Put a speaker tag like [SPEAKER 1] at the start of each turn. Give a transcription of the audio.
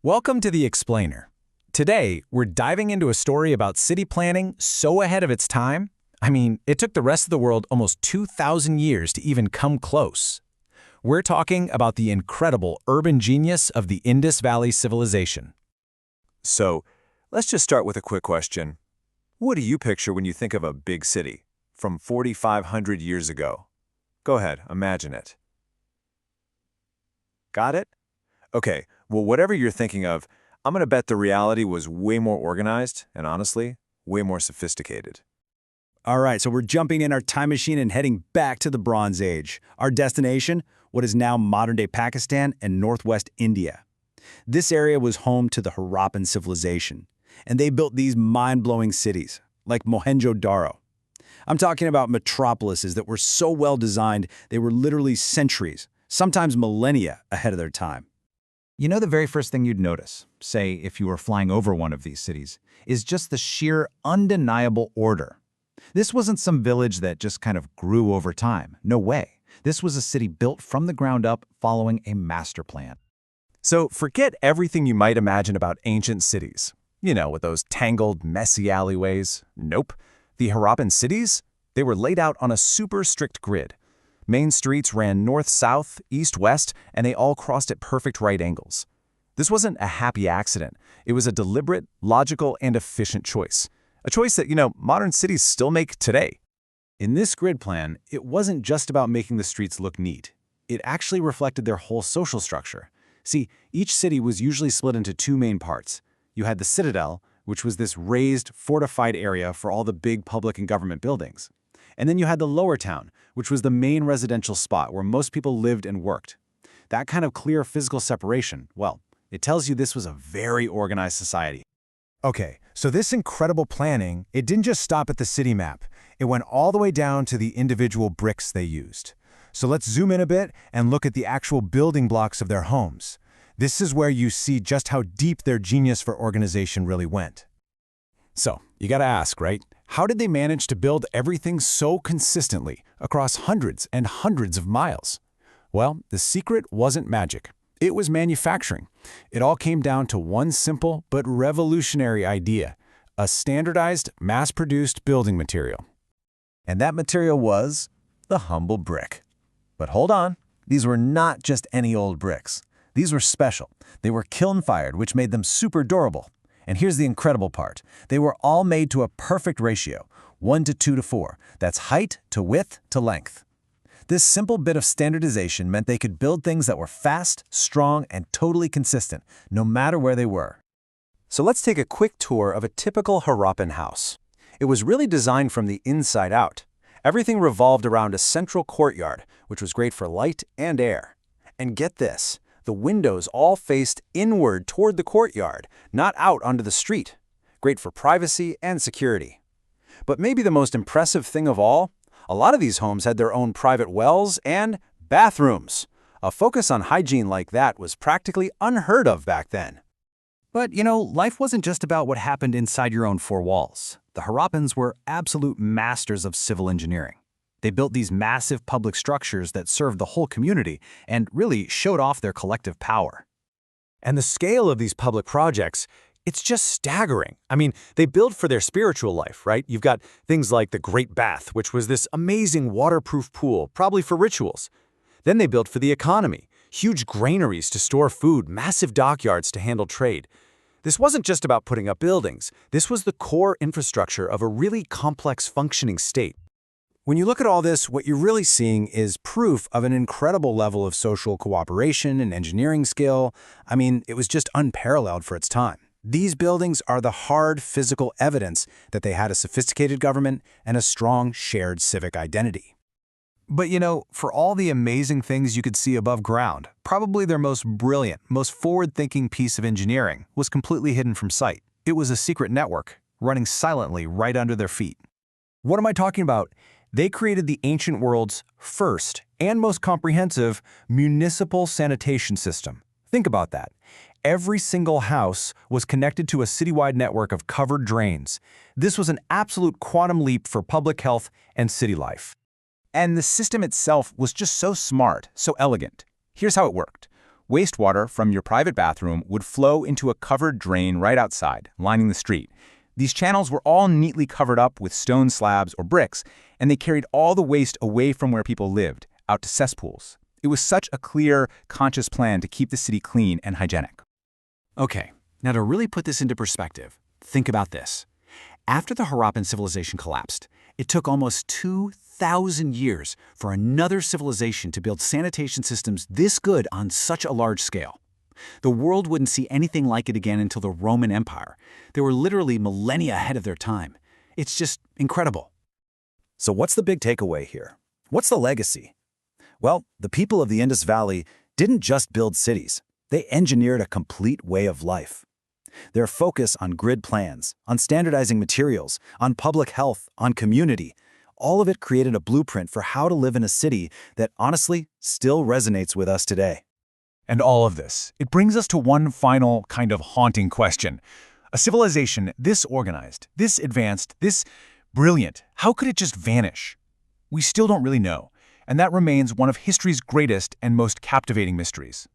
[SPEAKER 1] Welcome to The Explainer. Today, we're diving into a story about city planning so ahead of its time. It took the rest of the world almost 2,000 years to even come close. We're talking about the incredible urban genius of the Indus Valley Civilization.
[SPEAKER 2] So, let's just start with a quick question. What do you picture when you think of a big city from 4,500 years ago? Go ahead, imagine it. Got it? Okay, well, whatever you're thinking of, I'm going to bet the reality was way more organized and, honestly, way more sophisticated.
[SPEAKER 3] All right, so we're jumping in our time machine and heading back to the Bronze Age. Our destination, what is now modern-day Pakistan and northwest India. This area was home to the Harappan civilization, and they built these mind-blowing cities, like Mohenjo-Daro. I'm talking about metropolises that were so well-designed they were literally centuries, sometimes millennia, ahead of their time.
[SPEAKER 4] You know, the very first thing you'd notice, say if you were flying over one of these cities, is just the sheer undeniable order. This wasn't some village that just kind of grew over time. No way. This was a city built from the ground up following a master plan.
[SPEAKER 1] So forget everything you might imagine about ancient cities. With those tangled, messy alleyways. Nope. The Harappan cities? They were laid out on a super strict grid. Main streets ran north-south, east-west, and they all crossed at perfect right angles. This wasn't a happy accident. It was a deliberate, logical, and efficient choice. A choice that, modern cities still make today.
[SPEAKER 3] In this grid plan, it wasn't just about making the streets look neat. It actually reflected their whole social structure. See, each city was usually split into two main parts. You had the citadel, which was this raised, fortified area for all the big public and government buildings. And then you had the lower town, which was the main residential spot where most people lived and worked. That kind of clear physical separation, well, it tells you this was a very organized society.
[SPEAKER 5] Okay, so this incredible planning, it didn't just stop at the city map. It went all the way down to the individual bricks they used. So let's zoom in a bit and look at the actual building blocks of their homes. This is where you see just how deep their genius for organization really went.
[SPEAKER 1] So, you gotta ask, right? How did they manage to build everything so consistently across hundreds and hundreds of miles? Well, the secret wasn't magic. It was manufacturing. It all came down to one simple but revolutionary idea: a standardized, mass-produced building material.
[SPEAKER 2] And that material was the humble brick. But hold on, these were not just any old bricks. These were special. They were kiln-fired, which made them super durable. And here's the incredible part. They were all made to a perfect ratio, 1 to 2 to 4. That's height to width to length. This simple bit of standardization meant they could build things that were fast, strong, and totally consistent, no matter where they were.
[SPEAKER 1] So let's take a quick tour of a typical Harappan house. It was really designed from the inside out. Everything revolved around a central courtyard, which was great for light and air. And get this. The windows all faced inward toward the courtyard, not out onto the street. Great for privacy and security. But maybe the most impressive thing of all, a lot of these homes had their own private wells and bathrooms. A focus on hygiene like that was practically unheard of back then.
[SPEAKER 3] But, life wasn't just about what happened inside your own four walls. The Harappans were absolute masters of civil engineering. They built these massive public structures that served the whole community and really showed off their collective power.
[SPEAKER 1] And the scale of these public projects, it's just staggering. They build for their spiritual life, right? You've got things like the Great Bath, which was this amazing waterproof pool, probably for rituals. Then they built for the economy, huge granaries to store food, massive dockyards to handle trade. This wasn't just about putting up buildings. This was the core infrastructure of a really complex functioning state. When you look at all this, what you're really seeing is proof of an incredible level of social cooperation and engineering skill. It was just unparalleled for its time. These buildings are the hard physical evidence that they had a sophisticated government and a strong shared civic identity.
[SPEAKER 3] But for all the amazing things you could see above ground, probably their most brilliant, most forward-thinking piece of engineering was completely hidden from sight. It was a secret network, running silently right under their feet.
[SPEAKER 1] What am I talking about? They created the ancient world's first and most comprehensive municipal sanitation system. Think about that. Every single house was connected to a citywide network of covered drains. This was an absolute quantum leap for public health and city life. And the system itself was just so smart, so elegant. Here's how it worked.
[SPEAKER 6] Wastewater from your private bathroom would flow into a covered drain right outside, lining the street. These channels were all neatly covered up with stone slabs or bricks, and they carried all the waste away from where people lived, out to cesspools. It was such a clear, conscious plan to keep the city clean and hygienic.
[SPEAKER 3] Okay, now to really put this into perspective, think about this. After the Harappan civilization collapsed, it took almost 2,000 years for another civilization to build sanitation systems this good on such a large scale. The world wouldn't see anything like it again until the Roman Empire. They were literally millennia ahead of their time. It's just incredible.
[SPEAKER 1] So what's the big takeaway here? What's the legacy? Well, the people of the Indus Valley didn't just build cities. They engineered a complete way of life. Their focus on grid plans, on standardizing materials, on public health, on community, all of it created a blueprint for how to live in a city that honestly still resonates with us today.
[SPEAKER 5] And all of this, it brings us to one final kind of haunting question. A civilization this organized, this advanced, this brilliant, how could it just vanish? We still don't really know, and that remains one of history's greatest and most captivating mysteries.